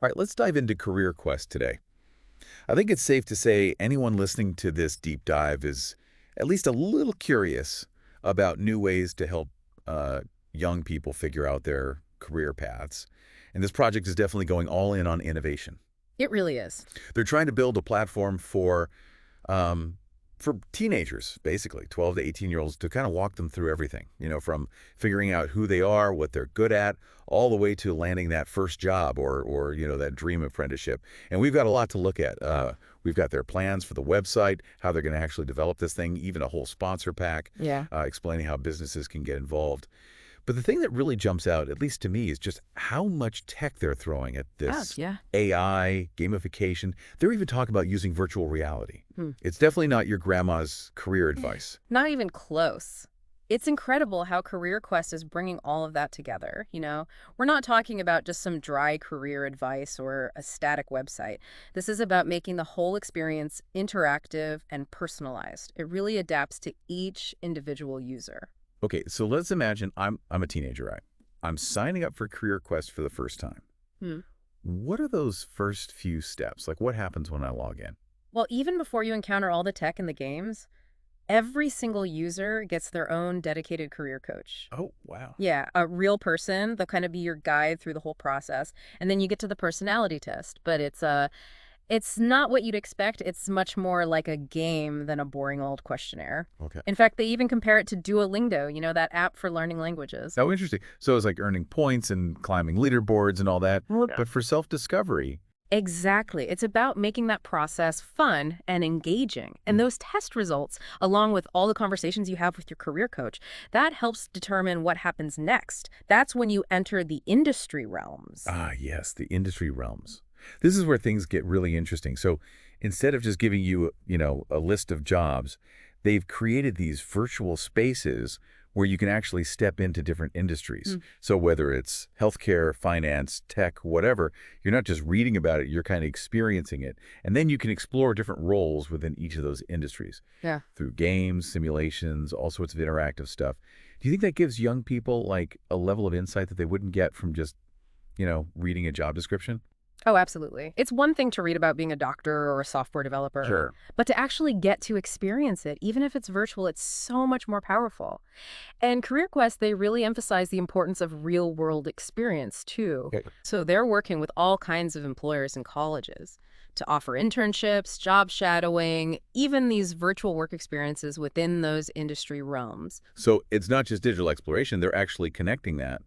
All right, let's dive into Career Quest today. I think it's safe to say anyone listening to this deep dive is at least a little curious about new ways to help uh, young people figure out their career paths. And this project is definitely going all in on innovation. It really is. They're trying to build a platform um, for teenagers, basically, 12 to 18-year-olds, to kind of walk them through everything, from figuring out who they are, what they're good at, all the way to landing that first job or that dream apprenticeship. And we've got a lot to look at. We've got their plans for the website, how they're going to actually develop this thing, even a whole sponsor pack, Yeah. explaining how businesses can get involved. But the thing that really jumps out, at least to me, is just how much tech they're throwing at Oh, this yeah. AI, gamification. They're even talking about using virtual reality. Hmm. It's definitely not your grandma's career advice. Not even close. It's incredible how Career Quest is bringing all of that together, We're not talking about just some dry career advice or a static website. This is about making the whole experience interactive and personalized. It really adapts to each individual user. Okay, so let's imagine I'm a teenager, right? I'm signing up for Career Quest for the first time. Hmm. What are those first few steps? Like, what happens when I log in? Well, even before you encounter all the tech in the games, every single user gets their own dedicated career coach. Oh, wow. Yeah, a real person. They'll kind of be your guide through the whole process. And then you get to the personality test. But it's not what you'd expect. It's much more like a game than a boring old questionnaire. Okay. In fact, they even compare it to Duolingo, that app for learning languages. Oh, interesting. So it's like earning points and climbing leaderboards and all that. Well, But for self-discovery, exactly. It's about making that process fun and engaging. And those test results, along with all the conversations you have with your career coach, that helps determine what happens next. That's when you enter the industry realms. yes, the industry realms. This is where things get really interesting. So instead of just giving you, a list of jobs, they've created these virtual spaces where you can actually step into different industries. Mm. So whether it's healthcare, finance, tech, whatever, you're not just reading about it, you're kind of experiencing it. And then you can explore different roles within each of those industries Yeah. through games, simulations, all sorts of interactive stuff. Do you think that gives young people like a level of insight that they wouldn't get from just, reading a job description? Oh, absolutely. It's one thing to read about being a doctor or a software developer, Sure. but to actually get to experience it, even if it's virtual, it's so much more powerful. And Career Quest, they really emphasize the importance of real world experience too. Okay. So they're working with all kinds of employers and colleges to offer internships, job shadowing, even these virtual work experiences within those industry realms. So it's not just digital exploration, they're actually connecting that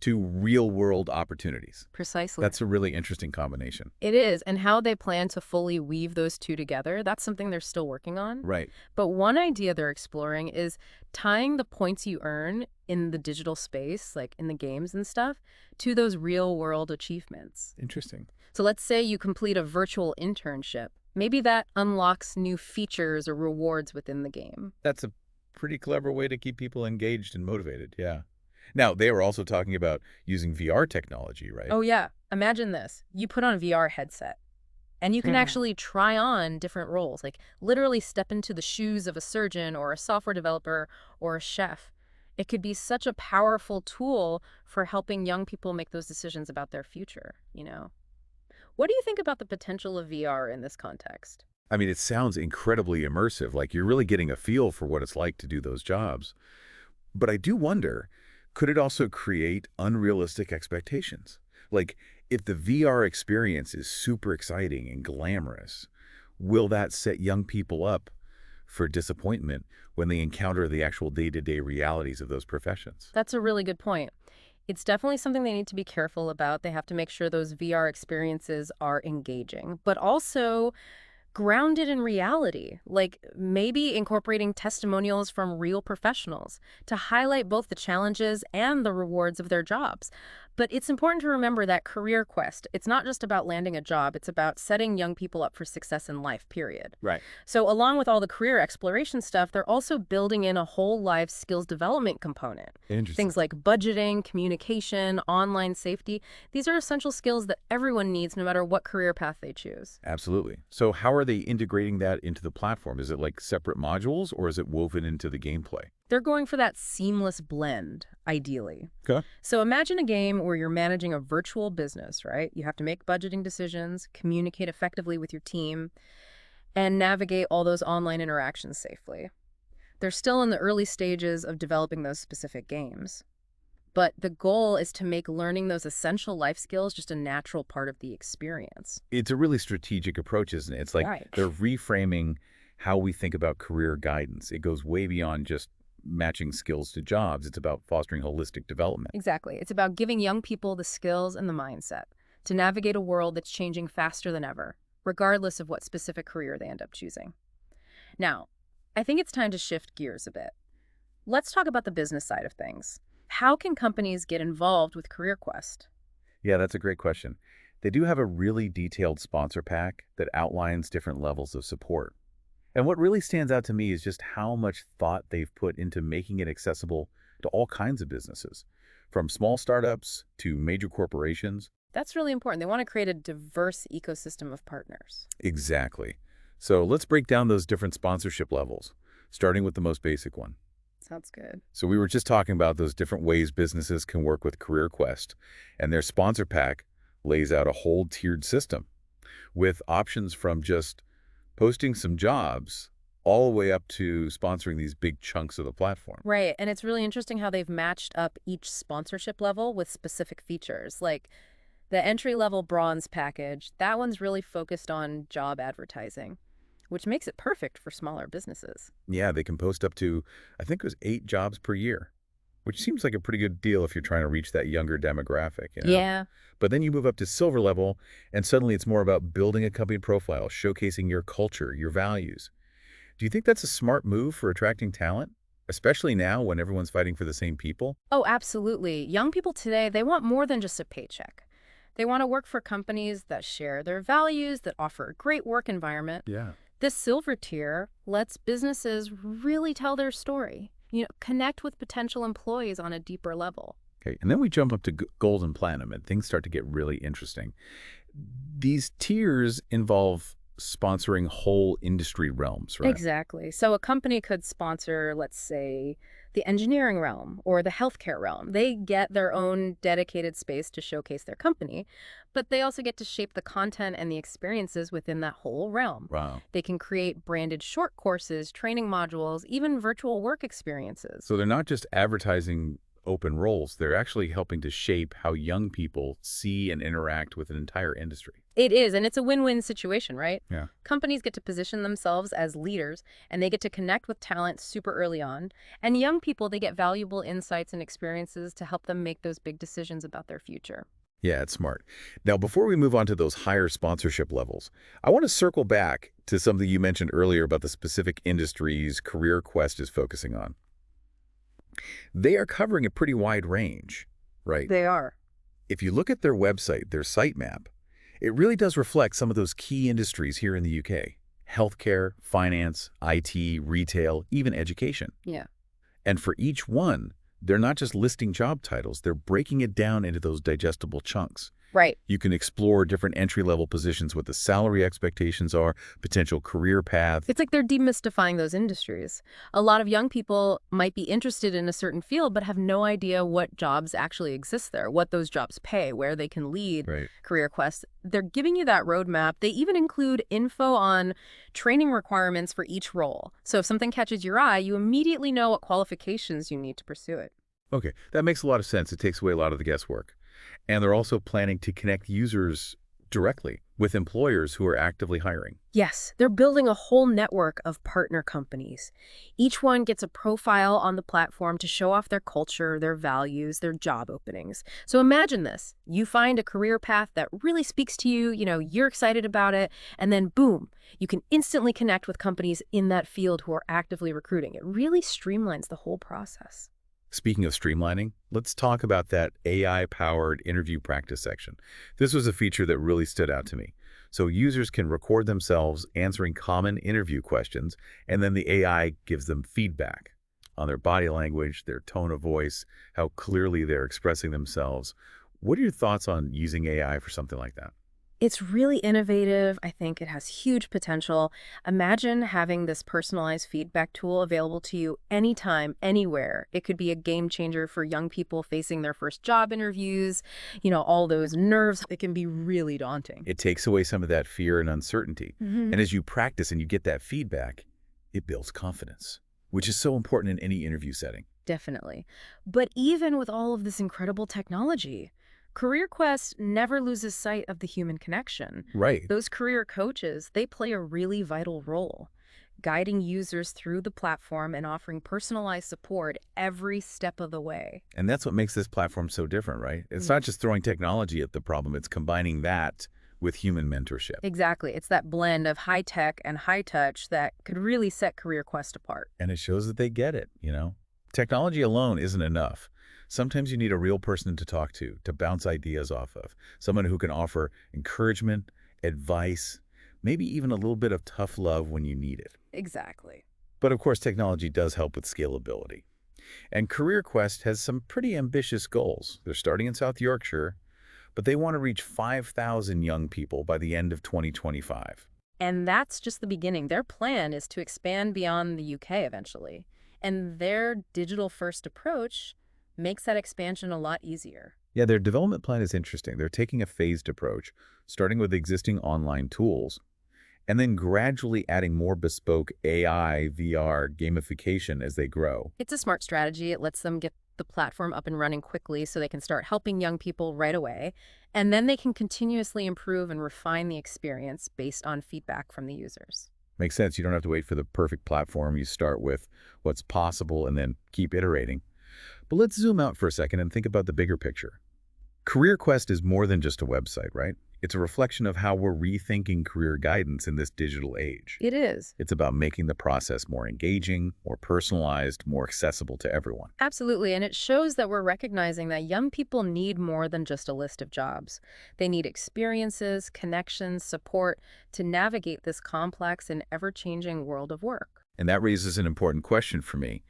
to real world opportunities. Precisely. That's a really interesting combination. It is. And how they plan to fully weave those two together, that's something they're still working on. Right. But one idea they're exploring is tying the points you earn in the digital space, like in the games and stuff, to those real world achievements. Interesting. So let's say you complete a virtual internship. Maybe that unlocks new features or rewards within the game. That's a pretty clever way to keep people engaged and motivated. Yeah. Now, they were also talking about using VR technology, right? Oh, yeah. Imagine this. You put on a VR headset and you can actually try on different roles, like literally step into the shoes of a surgeon or a software developer or a chef. It could be such a powerful tool for helping young people make those decisions about their future. What do you think about the potential of VR in this context? I mean, it sounds incredibly immersive, like you're really getting a feel for what it's like to do those jobs. But I do wonder, could it also create unrealistic expectations? Like, if the VR experience is super exciting and glamorous, will that set young people up for disappointment when they encounter the actual day-to-day realities of those professions? That's a really good point. It's definitely something they need to be careful about. They have to make sure those VR experiences are engaging, but also grounded in reality, like maybe incorporating testimonials from real professionals to highlight both the challenges and the rewards of their jobs. But it's important to remember that Career Quest, it's not just about landing a job, it's about setting young people up for success in life, period. Right. So along with all the career exploration stuff, they're also building in a whole life skills development component. Interesting. Things like budgeting, communication, online safety. These are essential skills that everyone needs no matter what career path they choose. Absolutely. So how are they integrating that into the platform? Is it like separate modules or is it woven into the gameplay? They're going for that seamless blend, ideally. Okay. So imagine a game where you're managing a virtual business, right? You have to make budgeting decisions, communicate effectively with your team, and navigate all those online interactions safely. They're still in the early stages of developing those specific games. But the goal is to make learning those essential life skills just a natural part of the experience. It's a really strategic approach, isn't it? It's like Right. they're reframing how we think about career guidance. It goes way beyond just matching skills to jobs. It's about fostering holistic development. Exactly. It's about giving young people the skills and the mindset to navigate a world that's changing faster than ever, regardless of what specific career they end up choosing. Now, I think it's time to shift gears a bit. Let's talk about the business side of things. How can companies get involved with Career Quest? Yeah, that's a great question. They do have a really detailed sponsor pack that outlines different levels of support. And what really stands out to me is just how much thought they've put into making it accessible to all kinds of businesses, from small startups to major corporations. That's really important. They want to create a diverse ecosystem of partners. Exactly. So let's break down those different sponsorship levels, starting with the most basic one. Sounds good. So we were just talking about those different ways businesses can work with Career Quest, and their sponsor pack lays out a whole tiered system with options from just posting some jobs all the way up to sponsoring these big chunks of the platform. Right. And it's really interesting how they've matched up each sponsorship level with specific features. Like the entry-level bronze package, that one's really focused on job advertising, which makes it perfect for smaller businesses. Yeah, they can post up to, I think it was 8 jobs per year, which seems like a pretty good deal if you're trying to reach that younger demographic. Yeah. But then you move up to silver level, and suddenly it's more about building a company profile, showcasing your culture, your values. Do you think that's a smart move for attracting talent, especially now when everyone's fighting for the same people? Oh, absolutely. Young people today, they want more than just a paycheck. They want to work for companies that share their values, that offer a great work environment. Yeah. This silver tier lets businesses really tell their story, connect with potential employees on a deeper level. Okay, and then we jump up to gold and platinum, and things start to get really interesting. These tiers involve sponsoring whole industry realms, right? Exactly. So a company could sponsor, let's say, the engineering realm or the healthcare realm. They get their own dedicated space to showcase their company, but they also get to shape the content and the experiences within that whole realm. Wow. They can create branded short courses, training modules, even virtual work experiences. So they're not just advertising open roles, they're actually helping to shape how young people see and interact with an entire industry. It is, and it's a win-win situation, right? Yeah. Companies get to position themselves as leaders, and they get to connect with talent super early on. And young people, they get valuable insights and experiences to help them make those big decisions about their future. Yeah, it's smart. Now, before we move on to those higher sponsorship levels, I want to circle back to something you mentioned earlier about the specific industries Career Quest is focusing on. They are covering a pretty wide range, right? They are. If you look at their website, their sitemap, it really does reflect some of those key industries here in the UK. Healthcare, finance, IT, retail, even education. Yeah. And for each one, they're not just listing job titles, they're breaking it down into those digestible chunks. Right. You can explore different entry-level positions, what the salary expectations are, potential career path. It's like they're demystifying those industries. A lot of young people might be interested in a certain field, but have no idea what jobs actually exist there, what those jobs pay, where they can lead. Right. Career Quest. They're giving you that roadmap. They even include info on training requirements for each role. So if something catches your eye, you immediately know what qualifications you need to pursue it. Okay, that makes a lot of sense. It takes away a lot of the guesswork. And they're also planning to connect users directly with employers who are actively hiring. Yes, they're building a whole network of partner companies. Each one gets a profile on the platform to show off their culture, their values, their job openings. So imagine this. You find a career path that really speaks to you, you're excited about it, and then boom, you can instantly connect with companies in that field who are actively recruiting. It really streamlines the whole process. Speaking of streamlining, let's talk about that AI-powered interview practice section. This was a feature that really stood out to me. So users can record themselves answering common interview questions, and then the AI gives them feedback on their body language, their tone of voice, how clearly they're expressing themselves. What are your thoughts on using AI for something like that? It's really innovative. I think it has huge potential. Imagine having this personalized feedback tool available to you anytime, anywhere. It could be a game changer for young people facing their first job interviews, all those nerves. It can be really daunting. It takes away some of that fear and uncertainty. Hmm. And as you practice and you get that feedback, it builds confidence, which is so important in any interview setting. Definitely. But even with all of this incredible technology, Career Quest never loses sight of the human connection. Right. Those career coaches, they play a really vital role, guiding users through the platform and offering personalized support every step of the way. And that's what makes this platform so different, right? It's not just throwing technology at the problem, it's combining that with human mentorship. Exactly. It's that blend of high tech and high touch that could really set Career Quest apart. And it shows that they get it. Technology alone isn't enough. Sometimes you need a real person to talk to bounce ideas off of, someone who can offer encouragement, advice, maybe even a little bit of tough love when you need it. Exactly. But of course, technology does help with scalability. And Career Quest has some pretty ambitious goals. They're starting in South Yorkshire, but they want to reach 5,000 young people by the end of 2025. And that's just the beginning. Their plan is to expand beyond the UK eventually. And their digital-first approach makes that expansion a lot easier. Yeah, their development plan is interesting. They're taking a phased approach, starting with existing online tools, and then gradually adding more bespoke AI, VR, gamification as they grow. It's a smart strategy. It lets them get the platform up and running quickly so they can start helping young people right away. And then they can continuously improve and refine the experience based on feedback from the users. Makes sense. You don't have to wait for the perfect platform. You start with what's possible and then keep iterating. But let's zoom out for a second and think about the bigger picture. Career Quest is more than just a website, right? It's a reflection of how we're rethinking career guidance in this digital age. It is. It's about making the process more engaging, more personalized, more accessible to everyone. Absolutely. And it shows that we're recognizing that young people need more than just a list of jobs. They need experiences, connections, support to navigate this complex and ever-changing world of work. And that raises an important question for me.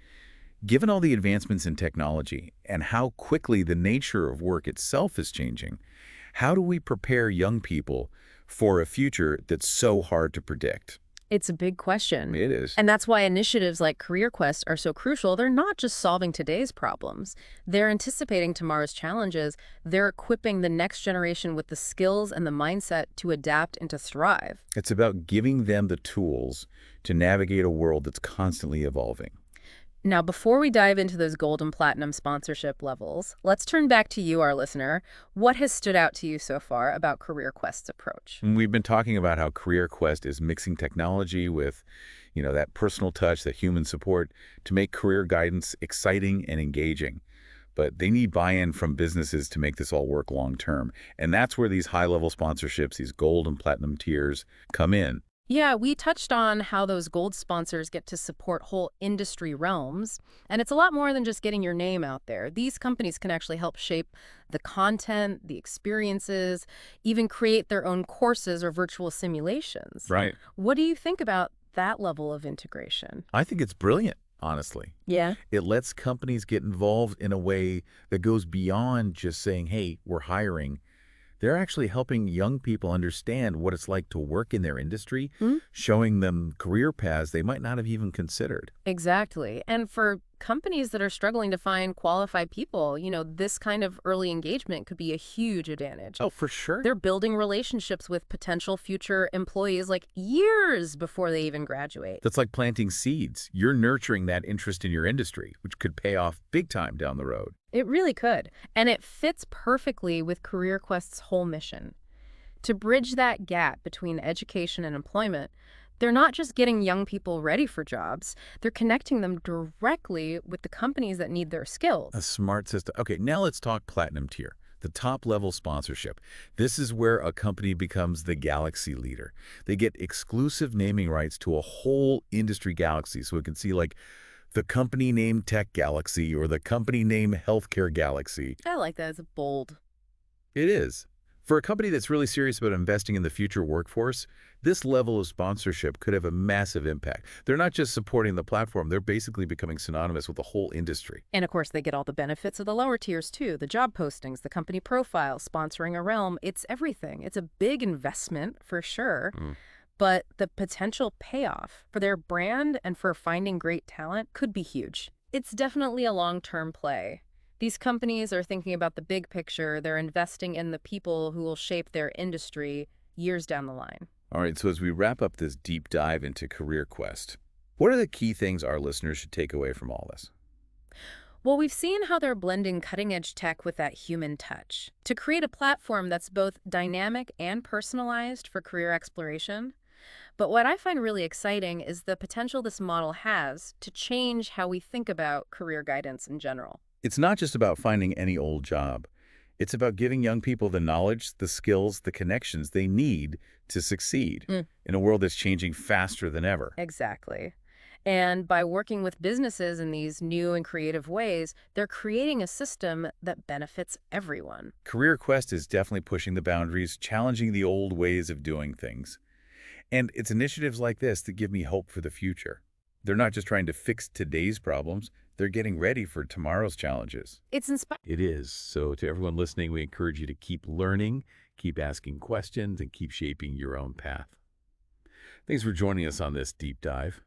Given all the advancements in technology and how quickly the nature of work itself is changing, how do we prepare young people for a future that's so hard to predict? It's a big question. It is. And that's why initiatives like Career Quest are so crucial. They're not just solving today's problems. They're anticipating tomorrow's challenges. They're equipping the next generation with the skills and the mindset to adapt and to thrive. It's about giving them the tools to navigate a world that's constantly evolving. Now, before we dive into those gold and platinum sponsorship levels, let's turn back to you, our listener. What has stood out to you so far about Career Quest's approach? And we've been talking about how Career Quest is mixing technology with, that personal touch, that human support to make career guidance exciting and engaging. But they need buy-in from businesses to make this all work long term. And that's where these high-level sponsorships, these gold and platinum tiers, come in. Yeah, we touched on how those gold sponsors get to support whole industry realms, and it's a lot more than just getting your name out there. These companies can actually help shape the content, the experiences, even create their own courses or virtual simulations. Right. What do you think about that level of integration? I think it's brilliant, honestly. Yeah. It lets companies get involved in a way that goes beyond just saying, hey, we're hiring. They're actually helping young people understand what it's like to work in their industry, showing them career paths they might not have even considered. Exactly. And for companies that are struggling to find qualified people, this kind of early engagement could be a huge advantage. Oh, for sure. They're building relationships with potential future employees like years before they even graduate. That's like planting seeds. You're nurturing that interest in your industry, which could pay off big time down the road. It really could. And it fits perfectly with Career Quest's whole mission. To bridge that gap between education and employment, they're not just getting young people ready for jobs, they're connecting them directly with the companies that need their skills. A smart system. Okay, now let's talk platinum tier, the top level sponsorship. This is where a company becomes the galaxy leader. They get exclusive naming rights to a whole industry galaxy. So we can see like the company name Tech Galaxy or the company name Healthcare Galaxy. I like that as a bold. It is. For a company that's really serious about investing in the future workforce, this level of sponsorship could have a massive impact. They're not just supporting the platform, they're basically becoming synonymous with the whole industry. And of course, they get all the benefits of the lower tiers too, the job postings, the company profile, sponsoring a realm. It's everything. It's a big investment for sure. Mm. But the potential payoff for their brand and for finding great talent could be huge. It's definitely a long-term play. These companies are thinking about the big picture. They're investing in the people who will shape their industry years down the line. All right, so as we wrap up this deep dive into Career Quest, what are the key things our listeners should take away from all this? Well, we've seen how they're blending cutting-edge tech with that human touch to create a platform that's both dynamic and personalized for career exploration. But what I find really exciting is the potential this model has to change how we think about career guidance in general. It's not just about finding any old job. It's about giving young people the knowledge, the skills, the connections they need to succeed in a world that's changing faster than ever. Exactly. And by working with businesses in these new and creative ways, they're creating a system that benefits everyone. Career Quest is definitely pushing the boundaries, challenging the old ways of doing things. And it's initiatives like this that give me hope for the future. They're not just trying to fix today's problems, they're getting ready for tomorrow's challenges. It's inspiring. It is. So to everyone listening, we encourage you to keep learning, keep asking questions, and keep shaping your own path. Thanks for joining us on this deep dive.